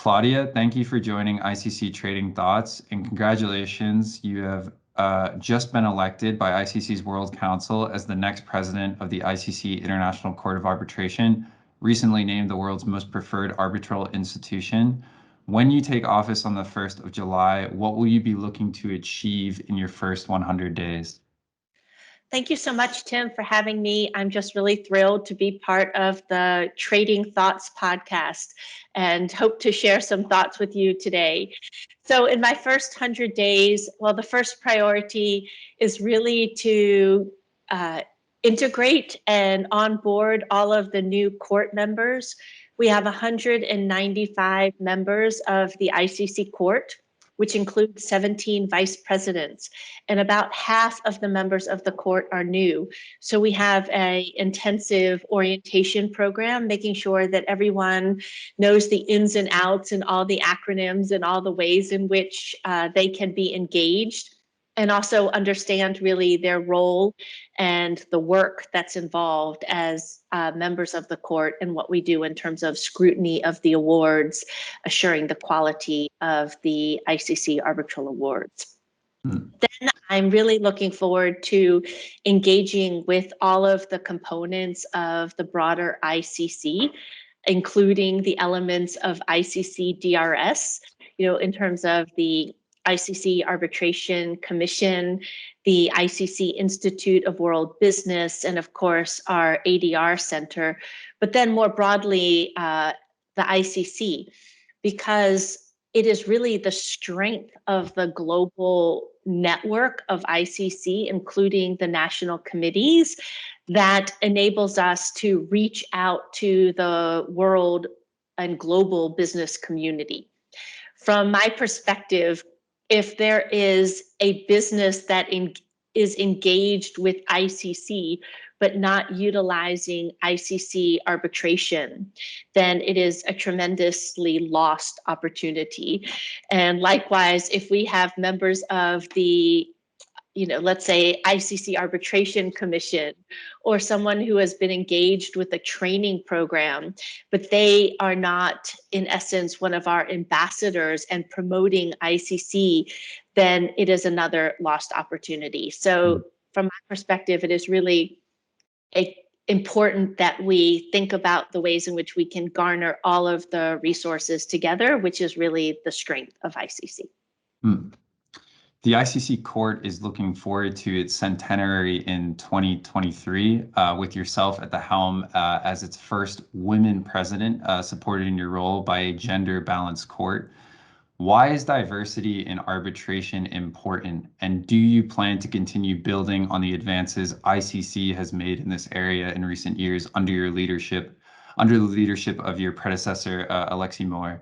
Claudia, thank you for joining ICC Trading Thoughts, and congratulations. You have just been elected by ICC's World Council as the next president of the ICC International Court of Arbitration, recently named the world's most preferred arbitral institution. When you take office on the 1st of July, what will you be looking to achieve in your first 100 days? Thank you so much, Tim, for having me. I'm just really thrilled to be part of the Trading Thoughts podcast and hope to share some thoughts with you today. So in my first 100 days, well, the first priority is really to integrate and onboard all of the new court members. We have 195 members of the ICC Court, which includes 17 vice presidents, and about half of the members of the court are new. So we have an intensive orientation program, making sure that everyone knows the ins and outs and all the acronyms and all the ways in which they can be engaged, and also understand really their role and the work that's involved as members of the court and what we do in terms of scrutiny of the awards, assuring the quality of the ICC arbitral awards. Then I'm really looking forward to engaging with all of the components of the broader ICC, including the elements of ICC DRS, in terms of the ICC Arbitration Commission, the ICC Institute of World Business, and of course our ADR Center, but then more broadly, the ICC, because it is really the strength of the global network of ICC, including the national committees, that enables us to reach out to the world and global business community. From my perspective, if there is a business that is engaged with ICC, but not utilizing ICC arbitration, then it is a tremendously lost opportunity. And likewise, if we have members of the let's say ICC Arbitration Commission, or someone who has been engaged with a training program, but they are not, in essence, one of our ambassadors and promoting ICC, then it is another lost opportunity. So from my perspective, it is really important that we think about the ways in which we can garner all of the resources together, which is really the strength of ICC. The ICC Court is looking forward to its centenary in 2023, with yourself at the helm as its first women president, supported in your role by a gender-balanced court. Why is diversity in arbitration important, and do you plan to continue building on the advances ICC has made in this area in recent years under the leadership of your predecessor, Alexi Moore?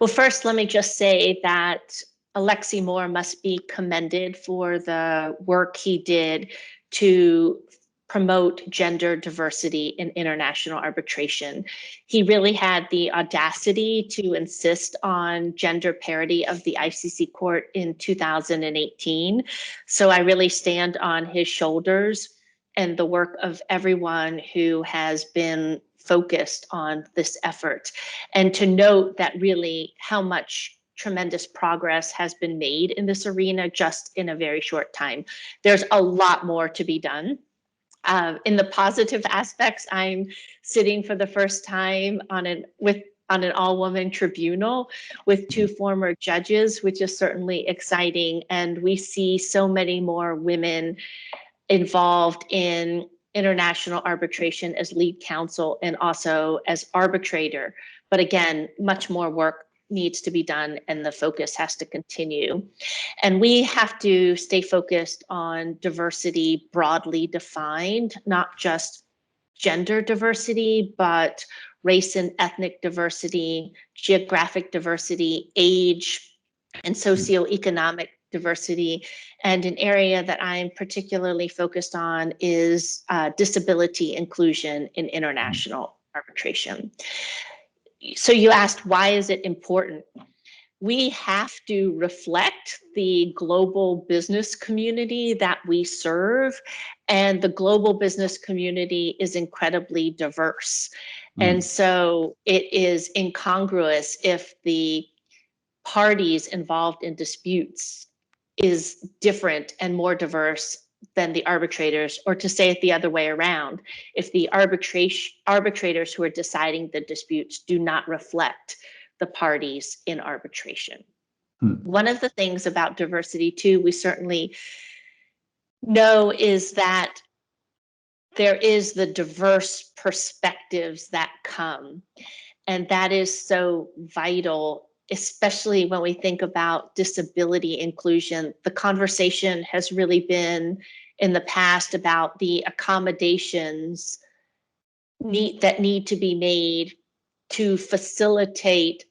Well, first, let me just say that Alexi Moore must be commended for the work he did to promote gender diversity in international arbitration. He really had the audacity to insist on gender parity of the ICC Court in 2018. So I really stand on his shoulders and the work of everyone who has been focused on this effort. And to note that really how much tremendous progress has been made in this arena just in a very short time. There's a lot more to be done. In the positive aspects, I'm sitting for the first time on an all-woman tribunal with 2 former judges, which is certainly exciting. And we see so many more women involved in international arbitration as lead counsel and also as arbitrator. But again, much more work needs to be done, and the focus has to continue. And we have to stay focused on diversity broadly defined, not just gender diversity, but race and ethnic diversity, geographic diversity, age, and socioeconomic diversity. And an area that I'm particularly focused on is disability inclusion in international arbitration. So you asked, why is it important? We have to reflect the global business community that we serve, and the global business community is incredibly diverse. And so it is incongruous if the parties involved in disputes is different and more diverse than the arbitrators, or to say it the other way around, if the arbitrators who are deciding the disputes do not reflect the parties in arbitration. One of the things about diversity too, we certainly know, is that there is the diverse perspectives that come, and that is so vital, especially when we think about disability inclusion. The conversation has really been in the past about the accommodations that need to be made to facilitate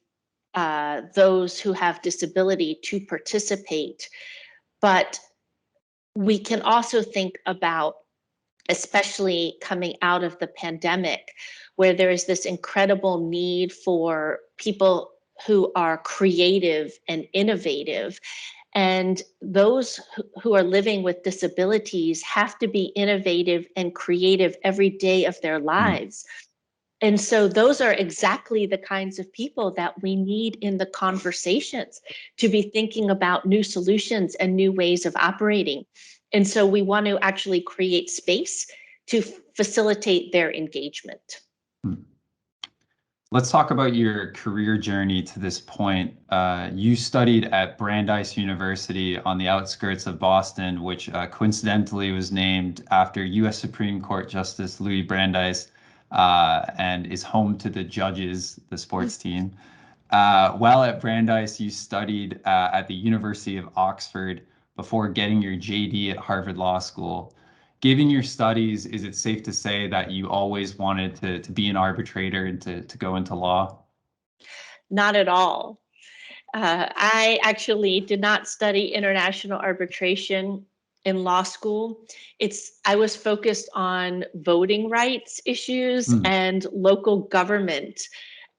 those who have disability to participate. But we can also think about, especially coming out of the pandemic, where there is this incredible need for people who are creative and innovative. And those who are living with disabilities have to be innovative and creative every day of their lives. And so those are exactly the kinds of people that we need in the conversations to be thinking about new solutions and new ways of operating. And so we want to actually create space to facilitate their engagement. Let's talk about your career journey to this point. You studied at Brandeis University on the outskirts of Boston, which coincidentally was named after U.S. Supreme Court Justice Louis Brandeis, and is home to the Judges, the sports team. While at Brandeis, you studied at the University of Oxford before getting your JD at Harvard Law School. Given your studies, is it safe to say that you always wanted to be an arbitrator and to go into law? Not at all. I actually did not study international arbitration in law school. I was focused on voting rights issues and local government,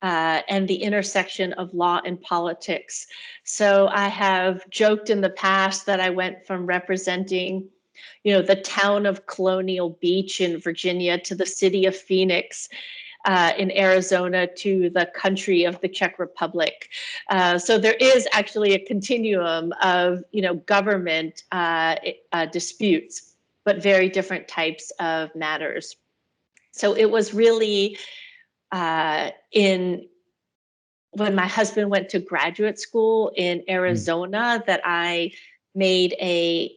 and the intersection of law and politics. So I have joked in the past that I went from representing, the town of Colonial Beach in Virginia to the city of Phoenix in Arizona to the country of the Czech Republic. So there is actually a continuum of, government disputes, but very different types of matters. So it was really when my husband went to graduate school in Arizona that I made a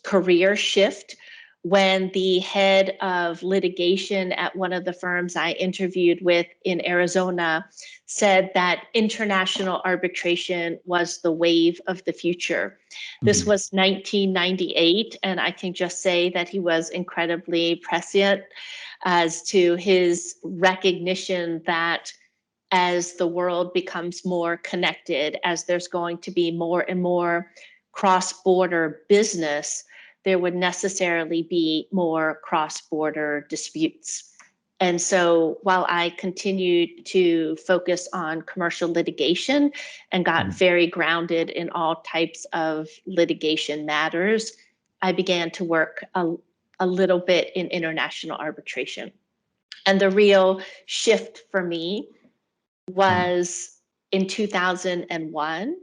career shift, when the head of litigation at one of the firms I interviewed with in Arizona said that international arbitration was the wave of the future. This was 1998, and I can just say that he was incredibly prescient as to his recognition that as the world becomes more connected, as there's going to be more and more cross-border business, there would necessarily be more cross-border disputes. And so while I continued to focus on commercial litigation and got very grounded in all types of litigation matters, I began to work a little bit in international arbitration. And the real shift for me was in 2001.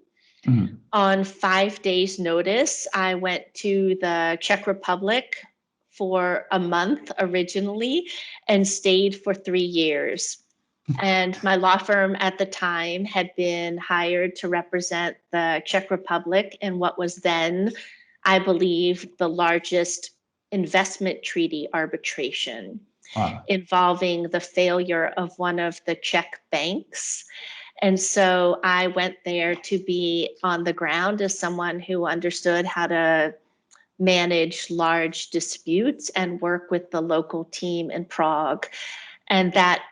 On 5 days' notice, I went to the Czech Republic for a month originally and stayed for 3 years. And my law firm at the time had been hired to represent the Czech Republic in what was then, I believe, the largest investment treaty arbitration involving the failure of one of the Czech banks. And so I went there to be on the ground as someone who understood how to manage large disputes and work with the local team in Prague. And that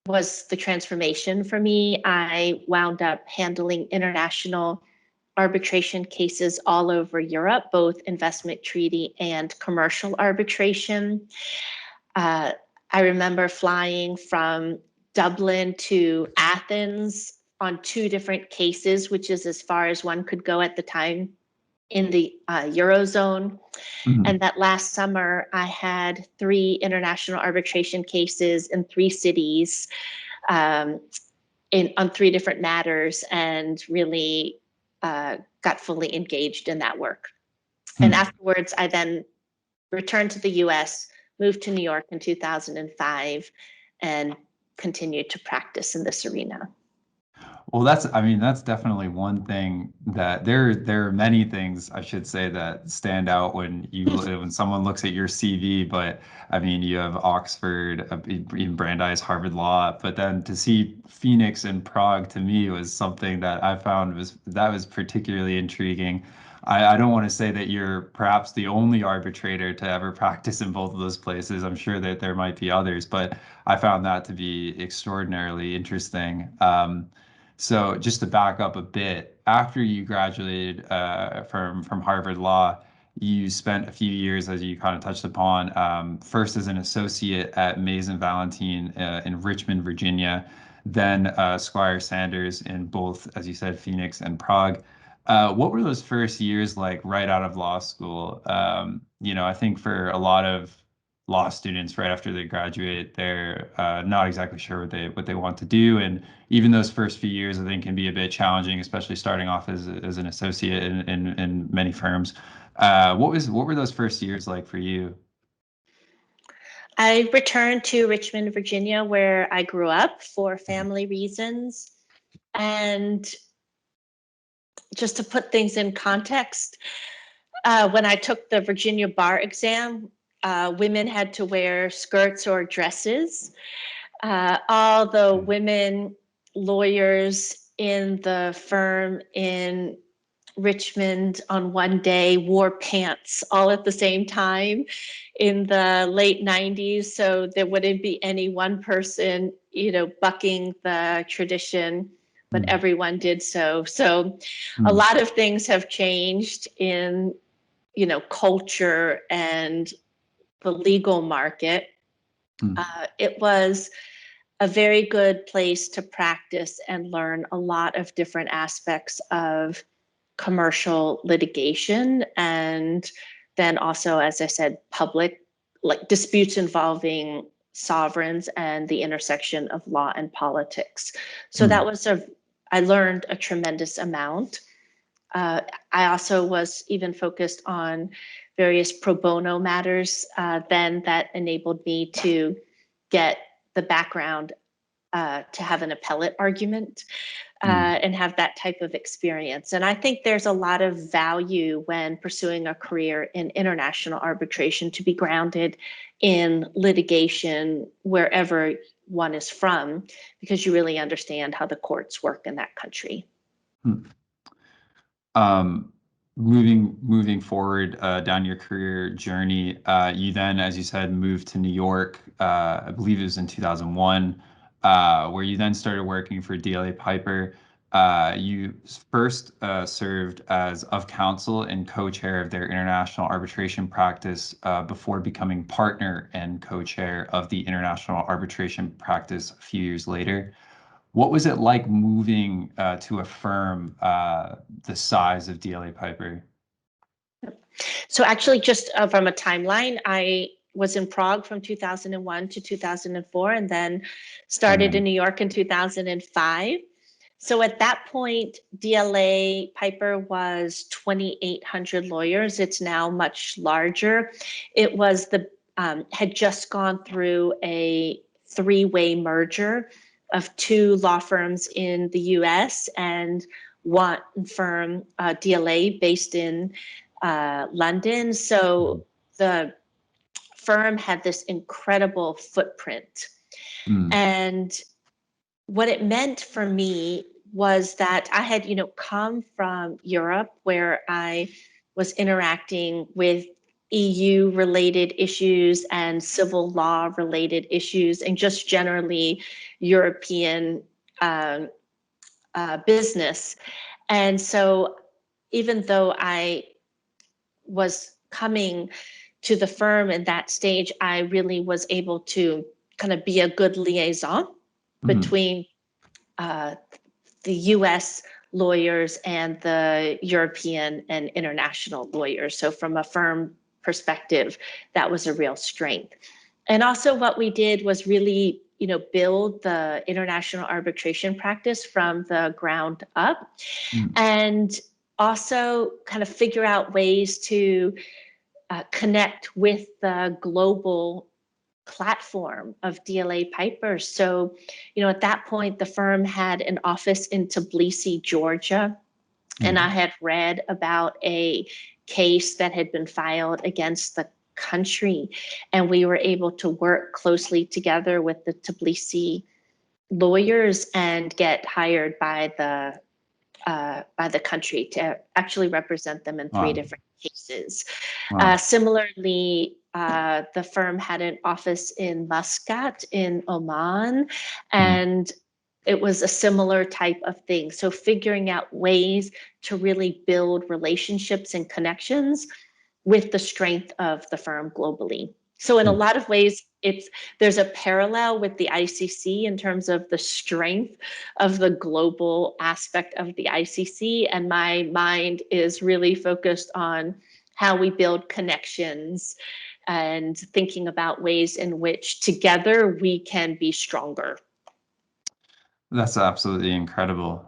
was the transformation for me. I wound up handling international arbitration cases all over Europe, both investment treaty and commercial arbitration. I remember flying from Dublin to Athens on 2 different cases, which is as far as one could go at the time in the Eurozone. Mhm. And that last summer, I had 3 international arbitration cases in 3 cities on 3 different matters, and really got fully engaged in that work. And afterwards, I then returned to the US, moved to New York in 2005, and continued to practice in this arena. Well, I mean, that's definitely one thing that there are many things I should say that stand out when someone looks at your CV. But I mean, you have Oxford, even Brandeis, Harvard Law, but then to see Phoenix and Prague to me was something that I found was particularly intriguing. I don't want to say that you're perhaps the only arbitrator to ever practice in both of those places. I'm sure that there might be others, but I found that to be extraordinarily interesting. So just to back up a bit, after you graduated from Harvard Law, you spent a few years, as you kind of touched upon, first as an associate at Mays and Valentine in Richmond, Virginia, then Squire Sanders in both, as you said, Phoenix and Prague. What were those first years like right out of law school? I think for a lot of law students right after they graduate, they're not exactly sure what they want to do, and even those first few years, I think, can be a bit challenging, especially starting off as an associate in many firms. What were those first years like for you? I returned to Richmond, Virginia, where I grew up for family reasons. And just to put things in context, when I took the Virginia bar exam, women had to wear skirts or dresses. All the women lawyers in the firm in Richmond on one day wore pants all at the same time in the late 90s. So there wouldn't be any one person, bucking the tradition, but Mm, everyone did so. So a mm, lot of things have changed in, culture and the legal market. mm, It was a very good place to practice and learn a lot of different aspects of commercial litigation, and then also, as I said, public, like disputes involving sovereigns and the intersection of law and politics. So mm, I learned a tremendous amount. I also was even focused on various pro bono matters then that enabled me to get the background to have an appellate argument mm. and have that type of experience. And I think there's a lot of value when pursuing a career in international arbitration to be grounded in litigation wherever one is from, because you really understand how the courts work in that country. Mm. Um, moving forward down your career journey, you then, as you said, moved to New York. I believe it was in 2001, where you then started working for DLA Piper. You first served as of counsel and co-chair of their international arbitration practice before becoming partner and co-chair of the international arbitration practice a few years later. What was it like moving to a firm the size of DLA Piper? So actually, just from a timeline, I was in Prague from 2001 to 2004, and then started in New York in 2005. So at that point, DLA Piper was 2,800 lawyers. It's now much larger. It was had just gone through a 3-way merger of 2 law firms in the US and one firm, DLA, based in London. So the firm had this incredible footprint. Mm, And what it meant for me was that I had, come from Europe, where I was interacting with EU related issues and civil law related issues, and just generally European business. And so even though I was coming to the firm in that stage, I really was able to kind of be a good liaison mm, between the US lawyers and the European and international lawyers. So from a firm perspective, that was a real strength. And also what we did was really, build the international arbitration practice from the ground up, and also kind of figure out ways to connect with the global platform of DLA pipers. So, at that point, the firm had an office in Tbilisi, Georgia, and I had read about a case that had been filed against the country, and we were able to work closely together with the Tbilisi lawyers and get hired by the country to actually represent them in three different cases. Similarly, the firm had an office in Muscat in Oman, and it was a similar type of thing. So figuring out ways to really build relationships and connections with the strength of the firm globally. So in a lot of ways, there's a parallel with the ICC in terms of the strength of the global aspect of the ICC. And my mind is really focused on how we build connections and thinking about ways in which together we can be stronger. That's absolutely incredible.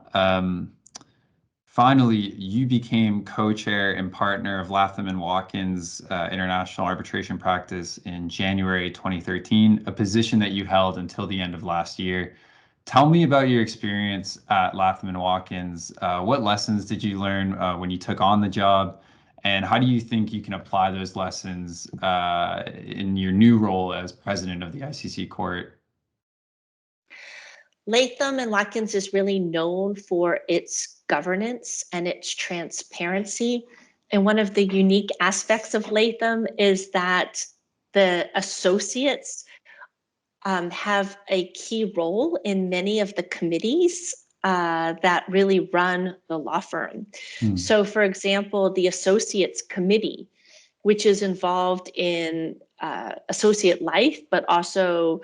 Finally, you became co-chair and partner of Latham Watkins International Arbitration Practice in January 2013, a position that you held until the end of last year. Tell me about your experience at Latham Watkins. What lessons did you learn when you took on the job? And how do you think you can apply those lessons in your new role as president of the ICC Court? Latham and Watkins is really known for its governance and its transparency. And one of the unique aspects of Latham is that the associates have a key role in many of the committees that really run the law firm. So, for example, the Associates Committee, which is involved in associate life, but also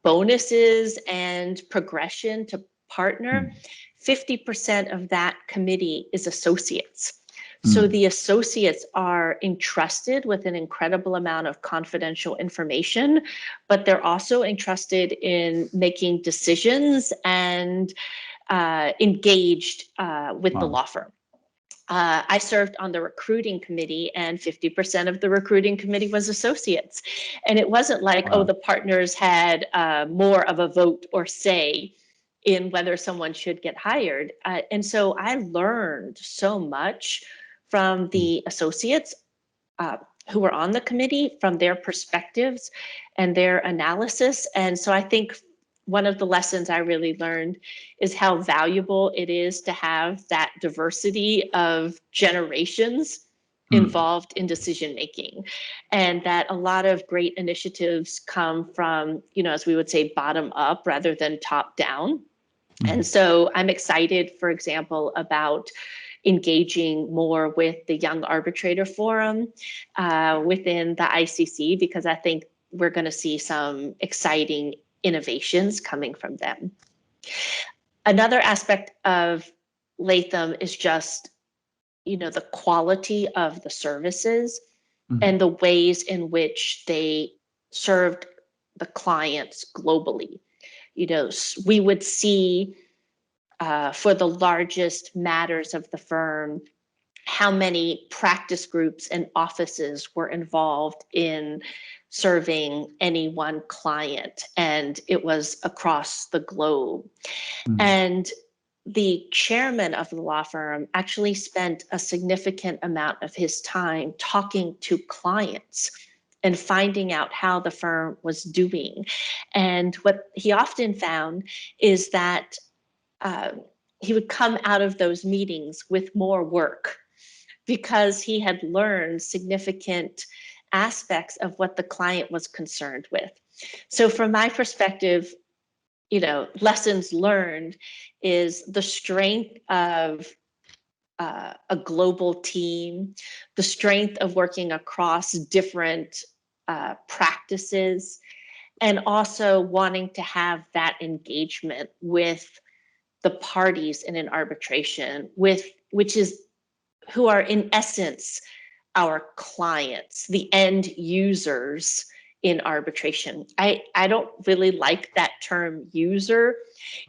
bonuses and progression to partner, 50% of that committee is associates. So the associates are entrusted with an incredible amount of confidential information, but they're also entrusted in making decisions and engaged with the law firm. I served on the recruiting committee, and 50% of the recruiting committee was associates. And it wasn't like, the partners had more of a vote or say in whether someone should get hired. And so I learned so much from the associates who were on the committee, from their perspectives and their analysis. And so I think one of the lessons I really learned is how valuable it is to have that diversity of generations involved in decision making, and that a lot of great initiatives come from, as we would say, bottom up rather than top down. And so I'm excited, for example, about engaging more with the Young Arbitrator Forum within the ICC, because I think we're going to see some exciting innovations coming from them. Another aspect of Latham is just, the quality of the services and the ways in which they served the clients globally. We would see for the largest matters of the firm how many practice groups and offices were involved in serving any one client, and it was across the globe. And the chairman of the law firm actually spent a significant amount of his time talking to clients and finding out how the firm was doing. And what he often found is that he would come out of those meetings with more work because he had learned significant aspects of what the client was concerned with. So from my perspective, lessons learned is the strength of a global team, the strength of working across different practices, and also wanting to have that engagement with the parties in an arbitration which is who are in essence our clients, the end users in arbitration. I don't really like that term user.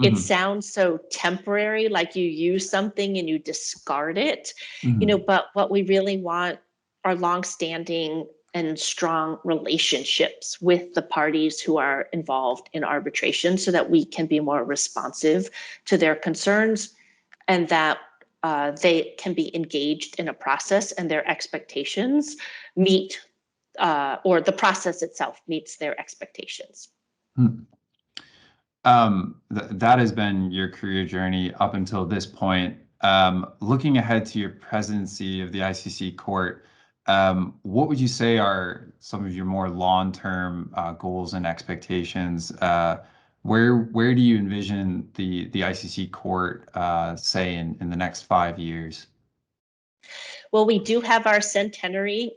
It sounds so temporary, like you use something and you discard it, but what we really want are longstanding and strong relationships with the parties who are involved in arbitration so that we can be more responsive to their concerns and that they can be engaged in a process and their expectations meet or the process itself meets their expectations. That has been your career journey up until this point. Looking ahead to your presidency of the ICC Court, what would you say are some of your more long-term goals and expectations? Where do you envision the ICC Court, say, in the next 5 years? Well, we do have our centenary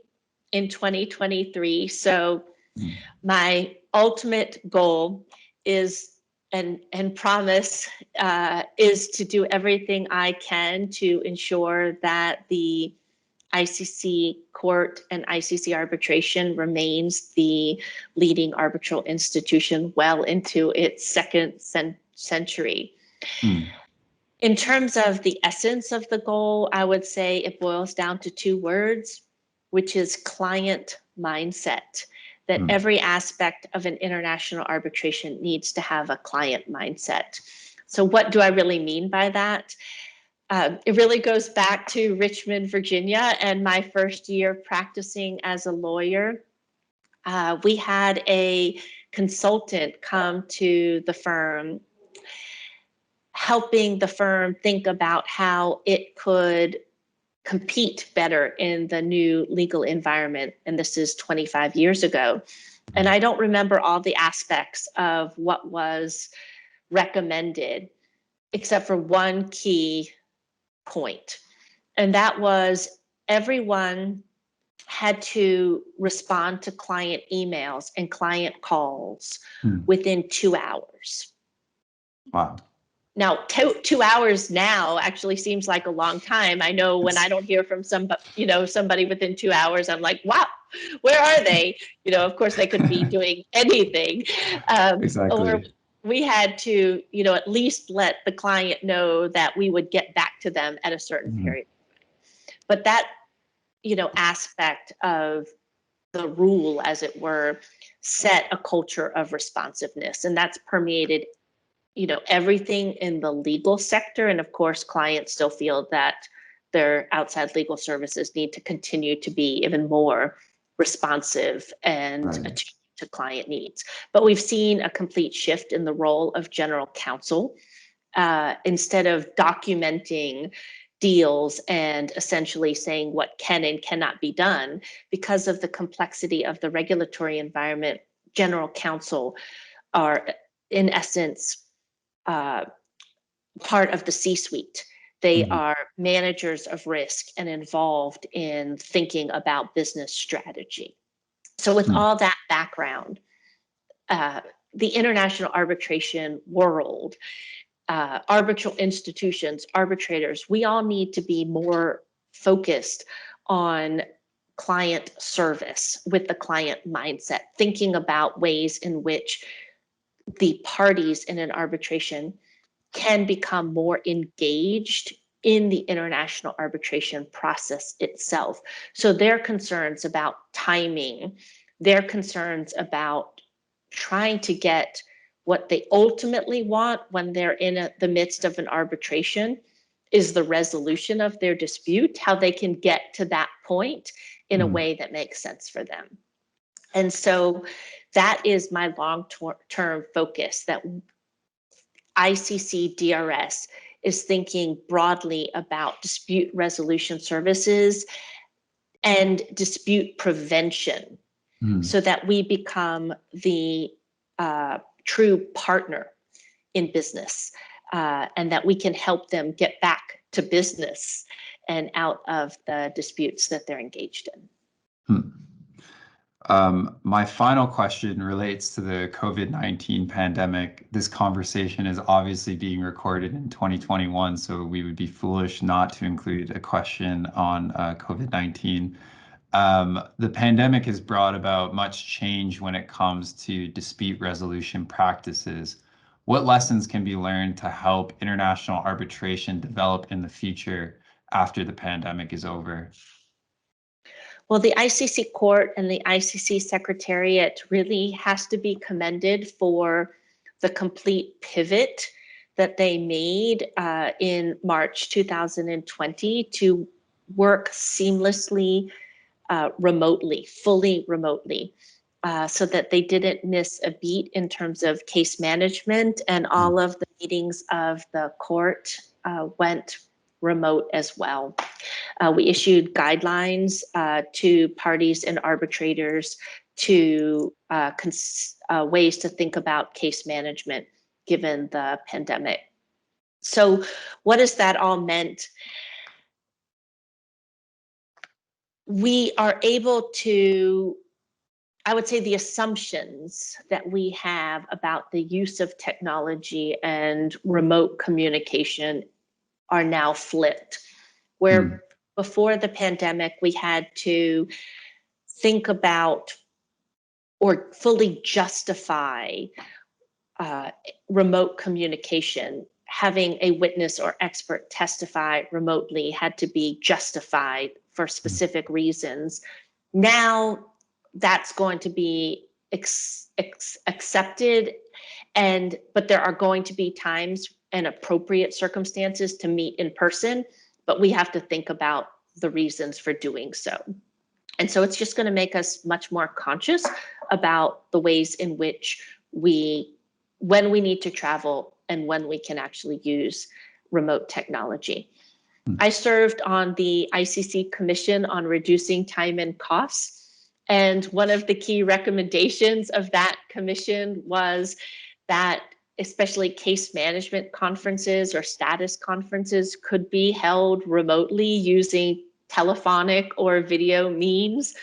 in 2023. So my ultimate goal is and promise is to do everything I can to ensure that the ICC Court and ICC arbitration remains the leading arbitral institution well into its second century. In terms of the essence of the goal, I would say it boils down to 2 words, which is client mindset, that every aspect of an international arbitration needs to have a client mindset. So what do I really mean by that? It really goes back to Richmond, Virginia, and my first year practicing as a lawyer. We had a consultant come to the firm, helping the firm think about how it could compete better in the new legal environment. And this is 25 years ago. And I don't remember all the aspects of what was recommended, except for one key point. And that was everyone had to respond to client emails and client calls within 2 hours. Wow. Now, 2 hours now actually seems like a long time. I know when I don't hear from somebody within 2 hours, I'm like, wow, where are they? Of course, they could be doing anything. Exactly. Or we had to, at least let the client know that we would get back to them at a certain period. But that, aspect of the rule, as it were, set a culture of responsiveness, and that's permeated everything in the legal sector. And of course, clients still feel that their outside legal services need to continue to be even more responsive and attuned to client needs. But we've seen a complete shift in the role of general counsel. Instead of documenting deals and essentially saying what can and cannot be done, because of the complexity of the regulatory environment, general counsel are, in essence, part of the C-suite. They are managers of risk and involved in thinking about business strategy. So with all that background, the international arbitration world, arbitral institutions, arbitrators, we all need to be more focused on client service with the client mindset, thinking about ways in which the parties in an arbitration can become more engaged in the international arbitration process itself. So their concerns about timing, their concerns about trying to get what they ultimately want when they're in the midst of an arbitration is the resolution of their dispute, how they can get to that point in a way that makes sense for them. And so that is my long-term focus, that ICC DRS is thinking broadly about dispute resolution services and dispute prevention so that we become the true partner in business and that we can help them get back to business and out of the disputes that they're engaged in. My final question relates to the COVID-19 pandemic. This conversation is obviously being recorded in 2021, so we would be foolish not to include a question on COVID-19. The pandemic has brought about much change when it comes to dispute resolution practices. What lessons can be learned to help international arbitration develop in the future after the pandemic is over? Well, the ICC Court and the ICC Secretariat really has to be commended for the complete pivot that they made in March 2020 to work seamlessly remotely, fully remotely, so that they didn't miss a beat in terms of case management, and all of the meetings of the court went remote as well. We issued guidelines to parties and arbitrators to ways to think about case management given the pandemic. So what has that all meant? We are able to, I would say, the assumptions that we have about the use of technology and remote communication are now flipped, where before the pandemic, we had to think about or fully justify remote communication. Having a witness or expert testify remotely had to be justified for specific reasons. Now that's going to be accepted, but there are going to be times and appropriate circumstances to meet in person, but we have to think about the reasons for doing so. And so it's just going to make us much more conscious about the ways in which when we need to travel and when we can actually use remote technology. I served on the ICC Commission on Reducing Time and Costs, and one of the key recommendations of that commission was that especially case management conferences or status conferences could be held remotely using telephonic or video means.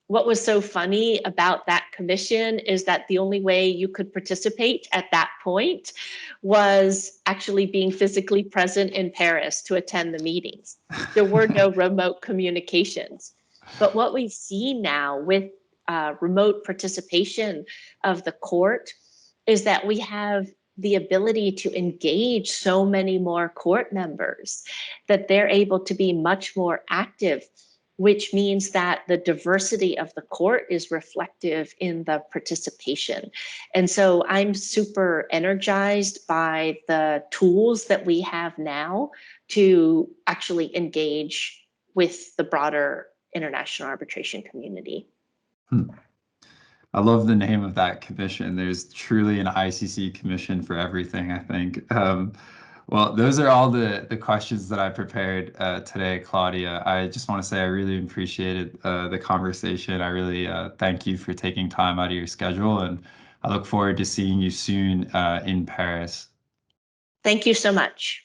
What was so funny about that commission is that the only way you could participate at that point was actually being physically present in Paris to attend the meetings. There were no remote communications. But what we see now with remote participation of the court is that we have the ability to engage so many more court members, that they're able to be much more active, which means that the diversity of the court is reflective in the participation. And so I'm super energized by the tools that we have now to actually engage with the broader international arbitration community. I love the name of that commission. There's truly an ICC commission for everything, I think. Well, those are all the questions that I prepared today, Claudia. I just want to say I really appreciated the conversation. I really thank you for taking time out of your schedule, and I look forward to seeing you soon in Paris. Thank you so much.